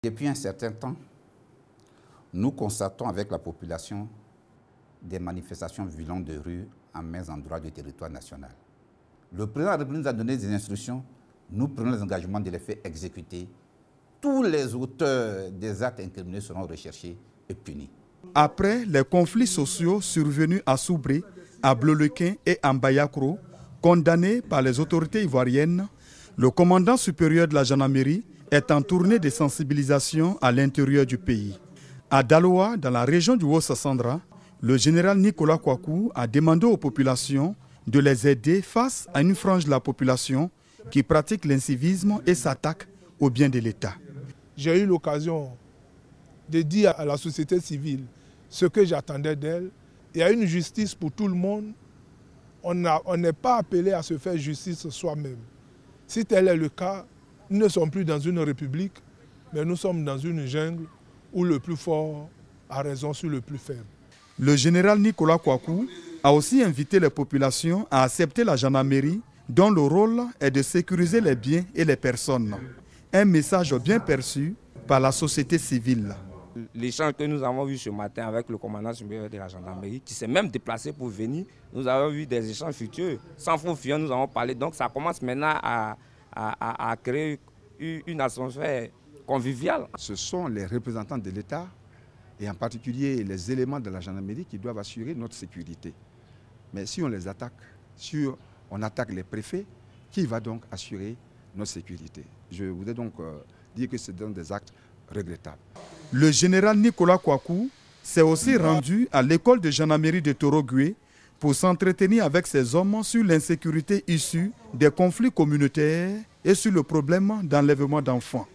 Depuis un certain temps, nous constatons avec la population des manifestations violentes de rue en mains endroits du territoire national. Le président de la République nous a donné des instructions, nous prenons les engagements de les faire exécuter. Tous les auteurs des actes incriminés seront recherchés et punis. Après les conflits sociaux survenus à Soubré, à Bleulequin et à Mbayakro, condamnés par les autorités ivoiriennes, le commandant supérieur de la gendarmerie est en tournée de sensibilisation à l'intérieur du pays. À Daloa, dans la région du Haut-Sassandra, le général Nicolas Kouakou a demandé aux populations de les aider face à une frange de la population qui pratique l'incivisme et s'attaque au bien de l'État. J'ai eu l'occasion de dire à la société civile ce que j'attendais d'elle. Il y a une justice pour tout le monde. On n'est pas appelé à se faire justice soi-même. Si tel est le cas, nous ne sommes plus dans une république, mais nous sommes dans une jungle où le plus fort a raison sur le plus faible. Le général Nicolas Kouakou a aussi invité les populations à accepter la gendarmerie dont le rôle est de sécuriser les biens et les personnes. Un message bien perçu par la société civile. L'échange que nous avons vu ce matin avec le commandant supérieur de la gendarmerie, qui s'est même déplacé pour venir, nous avons vu des échanges futurs. Sans faux fuyant, nous avons parlé. Donc ça commence maintenant à créer une atmosphère conviviale. Ce sont les représentants de l'État, et en particulier les éléments de la gendarmerie, qui doivent assurer notre sécurité. Mais si on les attaque, si on attaque les préfets, qui va donc assurer notre sécurité? Je voudrais donc dire que c'est des actes regrettables. Le général Nicolas Kouakou s'est aussi rendu à l'école de gendarmerie de Torogwe pour s'entretenir avec ses hommes sur l'insécurité issue des conflits communautaires et sur le problème d'enlèvement d'enfants.